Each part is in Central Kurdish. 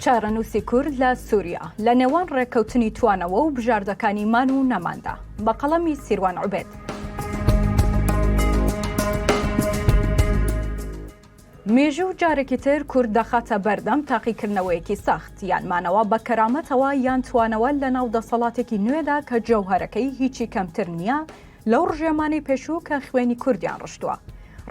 چارەنووسی کورد لە سووریا لە نێوان ڕێککەوتنی توانەوە و بژاردەکانی مان و نەماندا بە قەڵەمی سیروان عوبێد. مێژوو جارێکی تر کورد دەخاتە بەردەم تاقیکردنەوەیەکی سەخت یانمانەوە بە کەرامەتەوە یان توانەوە لە ناو دەسەڵاتێکی نوێدا کە جەوهەرەکەی هیچی کەمتر نییە لەو ڕژێمانەی پێشوو کە خوێنی کوردیان ڕشتووە.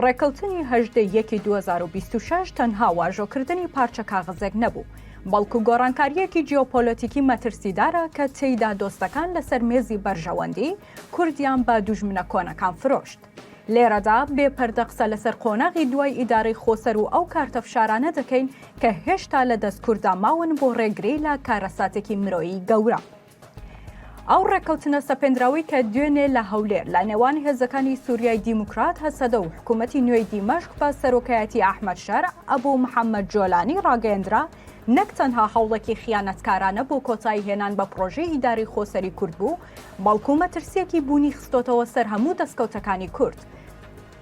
ڕێککەوتنی 18/1/2026 تەنها واژۆکردنی پارچە کاغەزێک نەبوو، بەڵکو گۆڕانکاریەکی جیۆپۆلۆتیکی مەترسیدارە کە تێیدا دۆستەکان لەسەر مێزی بەرژەوەندی کوردیان بە دوژمنە کۆنەکان فرۆشت. لێرەدا بێپەردە قسە لەسەر قۆناغی دوای ئیدارەی خۆسەر و ئەو کارتەفشارانە دەکەین کە هێشتا لە دەست کووردا ماون بۆ ڕێگری لە کارەساتێکی مرۆیی گەورە. ئەو ڕێککەوتنە سەپێنراوی کە دوێنێ لە هەولێر لە نێوان هێزەکانی سووریای دیموکرات هەسەدە و حکوومەتی نوێی دیمەشق بە سەرۆکایەتی ئەحمەد شەرع ئەبوو محەممەد جۆلانی ڕاگەیەندرا نەک تەنها هەوڵێکی خیانەتکارانە بۆ کۆتایی هێنان بە پرۆژەی ئیداری خۆسەری کورد بوو، بەڵکو مەترسیەکی بوونی خستۆتەوە سەر هەموو دەستکەوتەکانی کورد.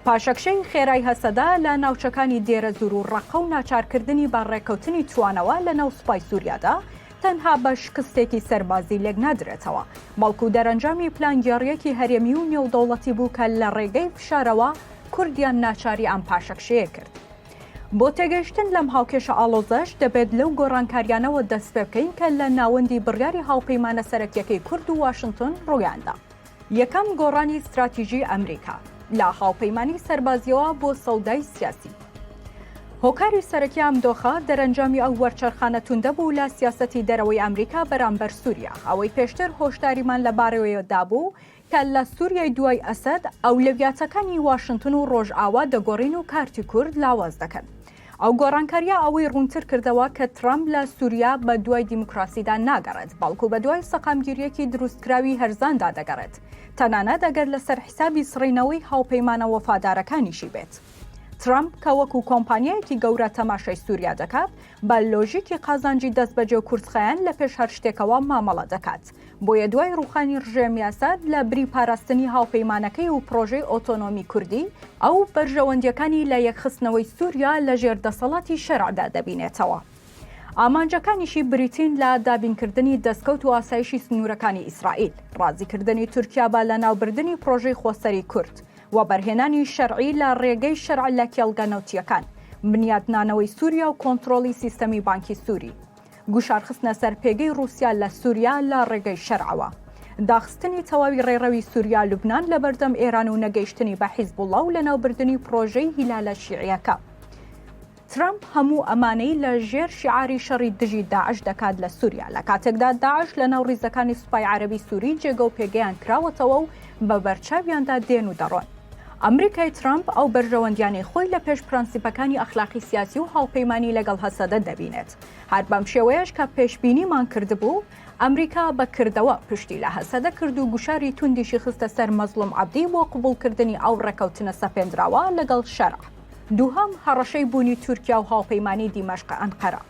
پاشەکشەی خێرای هەسەدا لە ناوچەکانی دێرە زور و ڕەقە و ناچارکردنی بە ڕێککەوتنی توانەوە لە ناو سوپای سووریادا تەنها بە شکستێکی سەربازی لێک نادرێتەوە، بەڵکو دەرەنجامی پلانگیاڕیەکی هەرێمی و نێودەوڵەتی بوو کە لە ڕێگەی فشارەوە کوردیان ناچاری ئەم پاشەکشەیە کرد. بۆ تێگەیشتن لەم هاوکێشە ئاڵۆزەش دەبێت لەو گۆڕانکاریانەوە دەست پێ بکەین کە لە ناوەندی بڕیاری هاوپەیمانە سەرەکیەکەی کورد و واشنگتن ڕوویاندا. یەکەم گۆڕانی استراتیژی ئەمریکا لە هاوپەیمانی سەربازیەوە بۆ سەودای سیاسی. هۆکاری سەرەکی ئەم دۆخە دەرەنجامی ئەو وەرچەرخانە توندە بوو لە سیاسەتی دەرەوەی ئەمریکا بەرامبەر سووریا، ئەوەی پێشتر هۆشداریمان لەبارەوەیەدا بوو کە لە سووریای دوای ئەسەد ئەولەویاتەکانی واشنگتن و ڕۆژئاوا دەگۆڕین و کارتی کورد لاواز دەکەن. ئەو گۆڕانکاریە ئەوەی ڕوونتر کردەوە کە ترامپ لە سووریا بە دوای دیموکراسیدا ناگەڕێت، بەڵکو بە دوای سەقامگیریەکی دروستکراوی هەرزاندا دەگەڕێت، تەنانەت ئەگەر لەسەر حیسابی سڕینەوەی هاوپەیمانە وەفادارەکانیشی بێت. ترامپ کە وەکو کۆمپانیایەکی گەورە تەماشای سووریا دەکات، بە لۆژیکی قازانجی دەستبەجێ و کورتخایەن لە پێش هەر شتێکەوە مامەڵە دەکات، بۆیە دوای ڕوخانی ڕژێمی ئەسەد لە بری پاراستنی هاوپەیمانەکەی و پرۆژەی ئۆتۆنۆمی کوردی ئەو بەرژەوەندیەکانی لە یەکخستنەوەی سووریا لە ژێر دەسەڵاتی شەرعدا دەبینێتەوە. ئامانجەکانیشی بریتین لە دابینکردنی دەستکەوت و ئاسایشی سنوورەکانی ئیسرائیل، ڕازیکردنی تورکیا بە لەناوبردنی پرۆژەی خۆسەری کورد و بەرهێنانی شەرعی لە ڕێگەی شەرع لە کێڵگەنەوتیەکان، بنیادنانەوەی سووریا و کۆنتڕۆلی سیستەمی بانکی سووری، گوشارخستنە سەر پێگەی رووسیا لە سووریا لە ڕێگەی شەرعەوە، داخستنی تەواوی ڕێڕەوی سووریا لوبنان لە بەردەم ئێران و نەگەیشتنی بە حیزبوڵڵا و لەناوبردنی پرۆژەی هیلالە شیعیەکە. ترامپ هەموو ئەمانەی لە ژێر شیعاری شەڕی دژی داعش دەکات لە سووریا، لە کاتێکدا داعش لە ناو ڕیزەکانی سوپای عەرەبی سووری جێگە و پێگەیان کراوەتەوە و بە بەرچاویاندا دێن و دەڕۆن. ئەمریکای ترامپ ئەو بەرژەوەندیانی خۆی لە پێش پرەنسیپەکانی ئەخلاقی سیاسی و هاوپەیمانی لەگەڵ هەسەدە دەبینێت. هەر بەم شێوەیەش کە پێشبینیمان کردبوو، ئەمریکا بەکردەوە پشتی لە هەسەدە کرد و گوشاری توندیشی خستە سەر مەزلوم عەبدی بۆ قبوڵکردنی ئەو ڕێککەوتنە سەپێنراوە لەگەڵ شەرع. دووهەم هەڕەشەی بوونی تورکیا و هاوپەیمانی دیمەشق ئەنقەرە.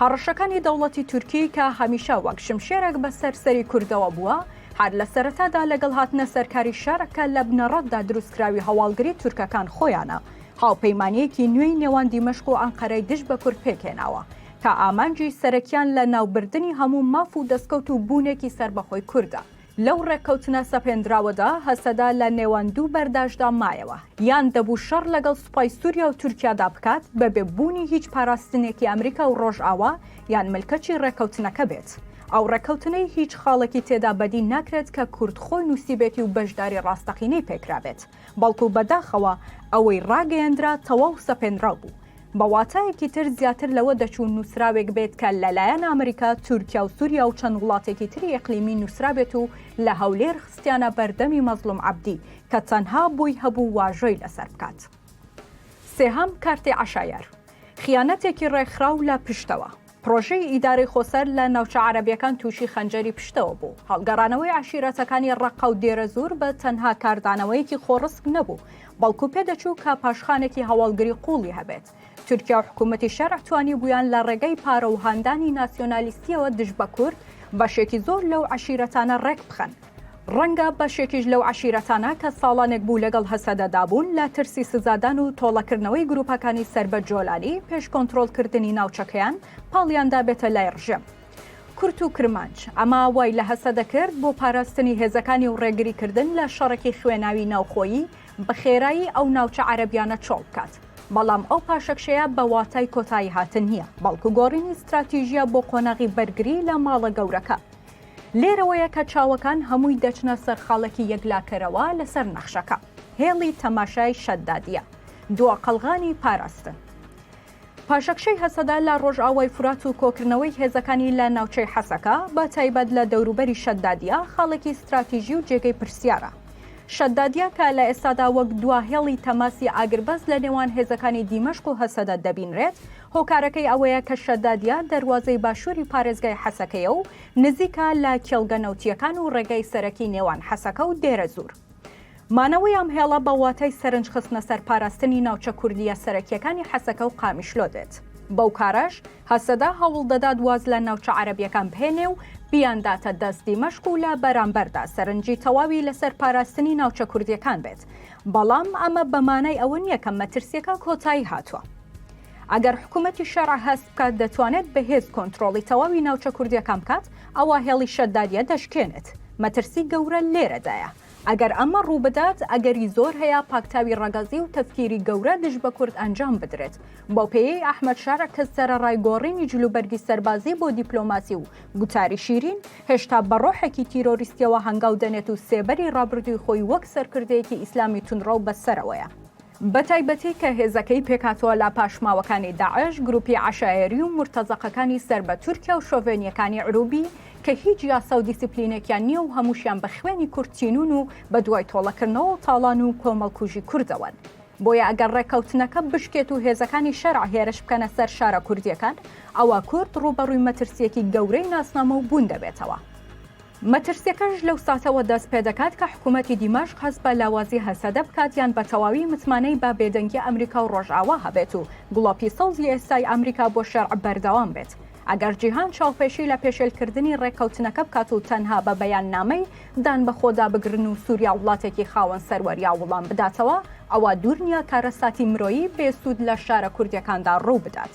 هەڕەشەکانی دەوڵەتی تورکی کە هەمیشە وەک شمشێرێک بەسەر سەری کوردەوە بووە، هەر لە سەرەتادا لەگەڵ هاتنە سەرکاری شەرعکە لە بنەڕەتدا دروستکراوی هەواڵگری تورکەکان خۆیانە، هاوپەیمانیەکی نوێی نێوان دیمەشق و ئەنقەرەی دژ بە کورد پێکهێناوە کە ئامانجی سەرەکیان لە ناوبردنی هەموو ماف و دەستکەوت و بوونێکی سەربەخۆی کووردە. لەو ڕێککەوتنە سەپێنراوەدا هەسەدا لە نێوان دوو بەرداشدا مایەوە، یان دەبوو شەڕ لەگەڵ سوپای سووریا و تورکیادا بکات بە بێبوونی هیچ پاراستنێکی ئەمریکا و ڕۆژئاوا یان ملکەچی ڕێککەوتنەکە بێت. ئەو ڕێککەوتنەی هیچ خاڵێکی تێدا بەدی ناکرێت کە کورد خۆی نووسیبێتی و بەشداری ڕاستەقینەی پێکرابێت، بەڵکو بەداخەوە ئەوەی ڕاگەیەندرا تەواو سەپێنراو بوو. بە واتایەکی تر زیاتر لەوە دەچوو نووسراوێک بێت کە لەلایەن ئەمریکا، تورکیا و سووریا و چەند وڵاتێکی تری ئیقلیمی نووسرابێت و لە هەولێر خستیانە بەردەمی مەزلوم عەبدی کە تەنها بووی هەبوو واژۆی لەسەر بکات. سێهەم کارتی عەشایەر، خیانەتێکی ڕێکخراو لە پشتەوە. پرۆژەی ئیدارەی خۆسەر لە ناوچە عەرەبیەکان تووشی خەنجەری پشتەوە بوو. هەڵگەڕانەوەی عەشیرەتەکانی ڕەقە و دێرە زور بە تەنها کاردانەوەیەکی خۆڕسک نەبوو، بەڵکو پێدەچوو کە پاشخانێکی هەواڵگری قوڵی هەبێت. تورکیا و حکوومەتی شەرع توانی بوویان لە ڕێگەی پارە و هاندانی ناسیۆنالیستیەوە دژ بە کورد بەشێکی زۆر لەو عەشیرەتانە ڕێک بخەن. ڕەنگە بەشێکیش لەو عەشیرەتانە کە ساڵانێک بوو لەگەڵ هەسەدەدابوون لە ترسی سزادان و تۆڵەکردنەوەی گروپەکانی سەربە جۆلانی پێش کۆنتڕۆڵکردنی ناوچەکەیان پاڵیاندا بێتە لای ڕژێم. کورد و کرمانج ئەمە وای لە هەسە دەکرد بۆ پاراستنی هێزەکانی و ڕێگریکردن لە شەڕێکی خوێناوی ناوخۆیی بە خێرایی ئەو ناوچە عەرەبیانە چۆڵ بکات. بەڵام ئەو پاشەکشەیە بە واتای کۆتایی هاتن نییە، بەڵکو گۆڕینی استراتیژیە بۆ قۆناغی بەرگری لە ماڵە گەورەکە. لێرەوەیە کە چاوەکان هەمووی دەچنە سەر خاڵێکی یەکلاکەرەوە لەسەر نەخشەکە. هێڵی تەماشای شەدادیە، دووە قەڵغانی پاراستن. پاشەکشەی هەسەدا لە ڕۆژئاوای فرات و کۆکردنەوەی هێزەکانی لە ناوچەی حەسەکە بە تایبەت لە دەوروبەری شەدادیە خاڵێکی استراتیژی و جێگەی پرسیارە. شەدادیە کە لە ئێستادا وەک دواهێڵی تەماسی ئاگربەز لە نێوان هێزەکانی دیمەشق و هەسەدە دەبینرێت. هۆکارەکەی ئەوەیە کە شەدادیە دەواازەی باشووری پارێزگای حەسەکەیە و نزیکە لە کێڵگە نەوتیەکان و ڕێگەی سەرەکی نێوان حەسەکە و دێرە زوور. مانەوەی ئەم هێڵە بە واتای سەرنج خستنە سەر پاراستنی ناوچە کوردیە سەرەکیەکانی حەسەکە و قامیشلۆ دێت. بەو کارەش هەسەدا هەوڵ دەدات واز لە ناوچە عەرەبیەکان بهێنێ و بیانداتە دەست دیمەشق و لە بەرامبەردا سەرنجی تەواوی لەسەر پاراستنی ناوچە کوردیەکان بێت. بەڵام ئەمە بەمانای ئەوە نییە کە مەترسیەکە کۆتایی هاتووە. ئەگەر حکوومەتی شەرع هەست بکات دەتوانێت بەهێز کۆنتڕۆڵی تەواوی ناوچە کوردیەکان بکات، ئەوە هێڵی شەدادیە دەشکێنێت. مەترسی گەورە لێرەدایە. ئەگەر ئەمە ڕوو بدات ئەگەری زۆر هەیە پاکتاوی ڕەگەزی و تەفکیری گەورە دژ بە کورد ئەنجام بدرێت. بۆ پێی ئەحمەد شارع کە سەرەڕای گۆڕینی جلوبەرگی سەربازی بۆ دیپلۆماسی و گوتاری شیرین هێشتا بە ڕۆحێکی تیرۆریستیەوە هەنگاو دەنێت و سێبەری ڕابردووی خۆی وەک سەرکردەیەکی ئیسلامی تونڕە و بەسەرەوەیە. بەتایبەتی کە هێزەکەی پێکاتەوە لا پاشماوەکانی داعش، گروپی عەشایری و مرتەزەقەکانی سەر بە تورکیا و شۆڤێنیەکانی عروبی کە هیچ یاسا و دیسیپلینێکیان نییە و هەمووشیان بە خوێنی کورتچینون و بە دوای تۆڵەکردنەوە و تاڵان و کۆمەڵکوژی کوردەوەن. بۆیە ئەگەر ڕێککەوتنەکە بشکێت و هێزەکانی شەرع هێرش بکەنە سەر شارە کوردیەکان، ئەوە کورد ڕوبەڕووی مەترسیەکی گەورەی ناسنامە و بوون دەبێتەوە. مەترسیەکەش لەو ساتەوە دەست پێ دەکات کە حکوومەتی دیمەشق هەست بە لاوازی هەسەدە بکات یان بە تەواوی متمانەی با بێدەنگی ئەمریکا و ڕۆژئاوا هەبێت و گوڵاپی سەوزی ئێستای ئەمریکا بۆ شەرع بەردەوام بێت. ئەگەر جیهان چاوپێشی لە پێشێلکردنی ڕێککەوتنەکە بکات و تەنها بە بەیاننامەی دان بە خۆدا بگرن و سووریا وڵاتێکی خاوەن سەروەریا وەڵام بداتەوە، ئەوە دوور نییە کارەساتی مرۆیی بێسوود لە شارە کوردیەکاندا ڕوو بدات.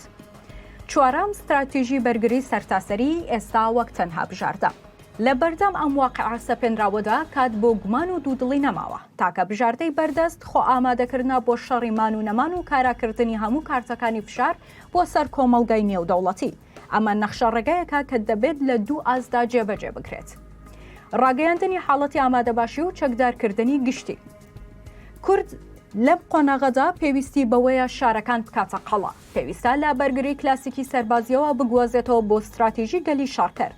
چوارام ستراتیژی بەرگری سەرتاسەری ئێستا وەک تەنها بژاردە. لە بەردەم ئەم واقعە سەپێنراوەدا کات بۆ گومان و دوودڵی نەماوە تاکە بژاردەی بەردەست خۆ ئامادەکردنا بۆ شەڕی مان و نەمان و کاراکردنی هەموو کارتەکانی فشار بۆ سەر کۆمەڵگای نێودەوڵەتی. ئەمە نەخشە ڕێگایەکە کە دەبێت لە دوو ئازدا جێبەجێ بکرێت. ڕاگەیاندنی حاڵەتی ئامادەباشی و چەکدارکردنی گشتی. کورد لەم قۆناغەدا پێویستی بەوەیە شارەکان بکاتە قەڵا. پێویستە لە بەرگری کلاسیکی سەربازیەوە بگوازێتەوە بۆ استراتیژی گەلی شارکەر.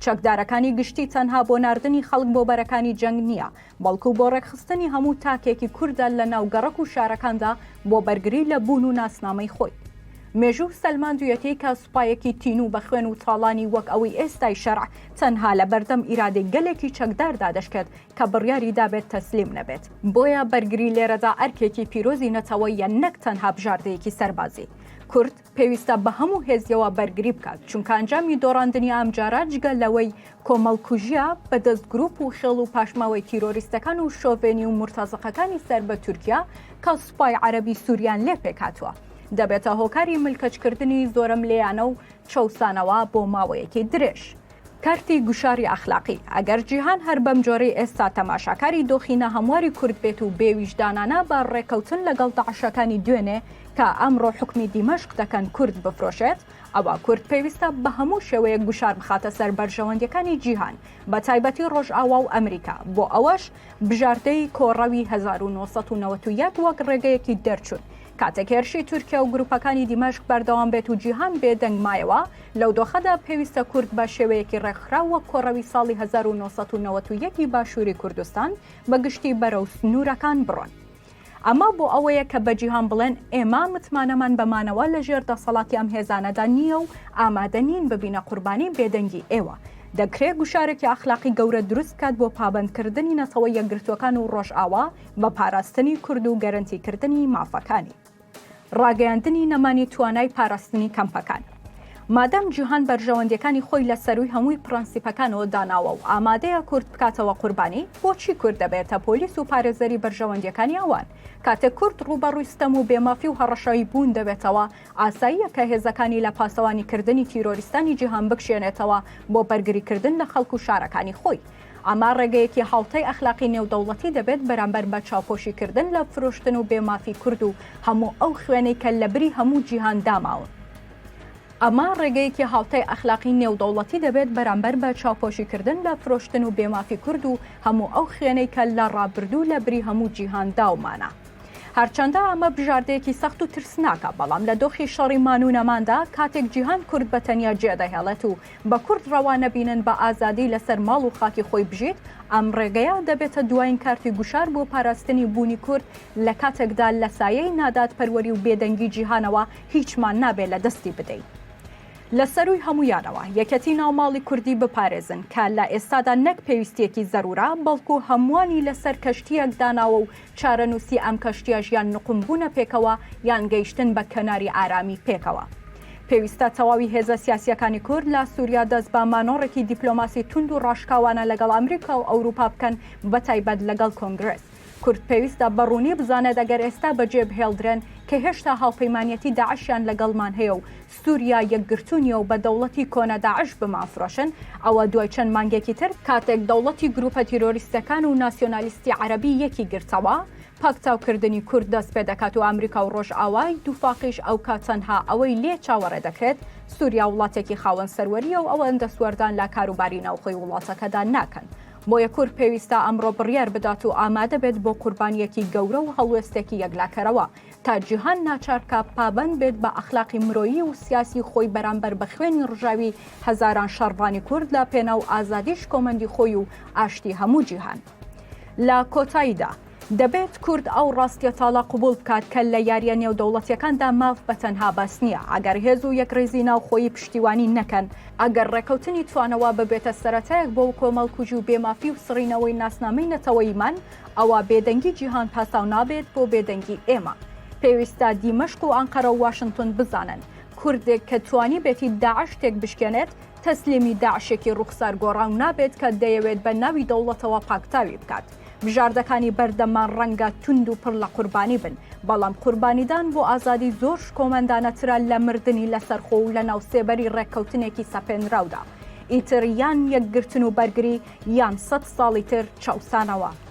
چەکدارەکانی گشتی تەنها بۆ ناردنی خەڵک بۆ بەرەکانی جەنگ نییە، بەڵکو بۆ ڕێکخستنی هەموو تاکێکی کووردە لە ناو گەڕەک و شارەکاندا بۆ بەرگری لە بوون و ناسنامەی خۆی. مێژوو سەلماندویەتی کە سوپایەکی تین و بە خوێن و تاڵانی وەک ئەوەی ئێستای شەرع تەنها لە بەردەم ئیرادەی گەلێکی چەکداردا دەشکێت کە بڕیاری دابێت تەسلیم نەبێت. بۆیە بەرگری لێرەدا ئەرکێکی پیرۆزی نەتەوە یان نەک تەنها بژاردەیەکی سەربازی. کورد پێویستە بە هەموو هێزیەوە بەرگری بکات، چونکە ئەنجامی دۆڕاندنی ئەمجارە جگە لەوەی کۆمەڵکوژیە بەدەست گروپ و خێڵ و پاشماوەی تیرۆریستەکان و شۆڤێنی و مرتەزەقەکانی سەر بە تورکیا کە سوپای عەرەبی سووریان لێ پێکاتوە. دەبێتە هۆکاری ملکەچکردنی زۆرم لێیانە و چەوسانەوە بۆ ماوەیەکی درێژ. کارتی گوشاری ئەخلاقی. ئەگەر جیهان هەر بەم جۆرەی ئێستا تەماشاکاری دۆخینە هەمواری کورد بێت و بێویژدانانە بە ڕێککەوتن لەگەڵ داعشەکانی دوێنێ کە ئەمڕۆ حکمی دیمەشق دەکەن کورد بفرۆشێت، ئەوە کورد پێویستە بە هەموو شێوەیە گوشار بخاتە سەر بەرژەوەندەکانی جیهان بە تایبەتی ڕۆژئاوا و ئەمریکا. بۆ ئەوەش بژاردەی کۆڕەوی 1991 وەک ڕێگەیەکی دەرچوون. کاتێک هێرشی تورکیا و گروپەکانی دیمەشق بەردەوام بێت و جیهان بێدەنگ مایەوە، لەو دۆخەدا پێویستە کورد بە شێوەیەکی ڕێکخرا وەک کۆڕەوی ساڵی 1991 باشووری کوردستان بەگشتی بەرەو سنوورەکان بڕۆن. ئەمە بۆ ئەوەیە کە بە جیهان بڵێن ئێمە متمانەمان بەمانەوە لە ژێر دەسەڵاتی ئەم هێزانەدا نییە و ئامادە نین ببینە قوربانی بێدەنگی ئێوە. دەکرێت گوشارێکی ئەخلاقی گەورە دروست کات بۆ پابندکردنی نەتەوە یەکگرتوەکان و ڕۆژئاوا بە پاراستنی کورد و گەرنتیکردنی مافەکانی. ڕاگەیاندنی نەمانی توانای پاراستنی کەمپەکان. مادەم جیهان بەرژەوەندیەکانی خۆی لە سەروی هەمووی پرەنسیپەکانەوە داناوە و ئامادەیە کورد بکاتەوە قوربانی، بۆچی کورد دەبێتە پۆلیس و پارێزەری بەرژەوەندیەکانی ئەوان؟ کاتێک کورد ڕوبەڕووی ستەم و بێمافی و هەڕەشەوی بوون دەبێتەوە، ئاساییە کە هێزەکانی لە پاسەوانیکردنی تیرۆریستانی جیهان بکشێنێتەوە بۆ بەرگریکردن لە خەڵک و شارەکانی خۆی. ئەما ڕێگەیەکی هاوتەی ئەخلاقی نێودەوڵەتی دەبێت بەرامبەر بە چاوپۆشیکردن لە فرۆشتن و بێمافی کورد و هەموو ئەو خوێنەی کە لە بری هەموو جیهان داماون. ئەما ڕێگەیەکی هاوتەی ئەخلاقی نێودەوڵەتی دەبێت بەرامبەر بە چاوپۆشیکردن لە فرۆشتن و بێمافی کورد و هەموو ئەو خوێنەی کە لە ڕابردوو لە بری هەموو جیهان داومانە. هەرچەندە ئەمە بژاردەیەکی سەخت و ترسناکە، بەڵام لە دۆخی شەڕی مانوونەماندا کاتێک جیهان کورد بە تەنیا جێدەهێڵێت و بە کورد ڕەوا نەبینن بە ئازادی لەسەر ماڵ و خاکی خۆی بژیت، ئەم ڕێگەیە دەبێتە دوایین کارتی گوشار بۆ پاراستنی بوونی کورد لە کاتێکدا لە سایەی نادادپەروەری و بێدەنگی جیهانەوە هیچمان نابێت لە دەستی بدەین. لە سەروی هەموویانەوە یەکەتی ناوماڵی کوردی بپارێزن کە لە ئێستادا نەک پێویستیەکی زەرورە، بەڵکو هەمووانی لەسەر کەشتیەک داناوە و چارەنووسی ئەم کەشتیە ژیان نقمبوونە پێکەوە یان گەیشتن بە کەناری ئارامی پێکەوە. پێویستە تەواوی هێزە سیاسیەکانی کورد لە سووریا دەست بە مانۆڕێکی دیپلۆماسی تند و ڕاشکاوانە لەگەڵ ئەمریکا و ئەوروپا بکەن، بەتایبەت لەگەڵ کۆنگرس. کورد پێویستە بەڕوونی بزانێت ئەگەر ئێستا بەجێ بهێڵدرێن کە هێشتا هاوپەیمانیەتی داعشیان لەگەڵمان هەیە و سووریا یەکگرتوونیە و بە دەوڵەتی کۆنە داعش بمافرۆشن، ئەوە دوای چەند مانگێکی تر کاتێک دەوڵەتی گروپە تیرۆریستەکان و ناسیۆنالیستی عەرەبی یەکی گرتەوە، پاکتاوکردنی کورد دەست پێ دەکات و ئەمریکا و ڕۆژئاوای دووفاقیش ئەو کاتەنها ئەوەی لێ چاوەڕێ دەکرێت سووریا وڵاتێکی خاوەن سەروەریە و ئەوەندە سوەردان لە کاروباری ناوخۆی وڵاتەکەدا ناکەن. بۆیە کورد پێویستە ئەمڕۆ بڕیار بدات و ئامادە بێت بۆ قوربانیەکی گەورە و هەڵوێستێکی یەکلاکەرەوە تا جیهان ناچارکە پابەند بێت بە ئەخلاقی مرۆیی و سیاسی خۆی بەرامبەر بە خوێنی ڕژاوی هەزاران شەڕبانی کورد لە پێناو ئازادیش کۆمەندی خۆی و ئاشتی هەموو جیهان. لە کۆتاییدا دەبێت کورد ئەو ڕاستیەتاڵە قبول بکات کە لە یاریە نێودەوڵەتیەکاندا ماف بە تەنها بەس نییە، ئەگەر هێز و یەکڕێزی ناوخۆیی پشتیوانی نەکەن، ئەگەر ڕێککەوتنی توانەوە ببێتە سەرەتایەک بۆ کۆمەڵکوژ و بێمافی و سڕینەوەی ناسنامەی نەتەوەیمان، ئەوە بێدەنگی جیهان پاساو نابێت بۆ بێدەنگی ئێمە. پێویستە دیمەشق و ئەنقەرە و واشنگتن بزانن کوردێک کە توانی بێتی داعش تێک بشکێنێت تەسلیمی داعشێکی ڕوخسار گۆڕاو نابێت کە دەیەوێت بە ناوی دەوڵەتەوە پاکتاوی بکات. بژاردەکانی بەردەمان ڕەنگە تند و پڕ لە قوربانی بن، بەڵام قوربانیدان بۆ ئازادی زۆر کۆمەندانەترە لە مردنی لەسەرخۆ و لە ناوسێبەری ڕێککەوتنێکی سەپێنراودا. ئیتر یان یەکگرتن و بەرگری یان 100 ساڵی تر چاوسانەوە.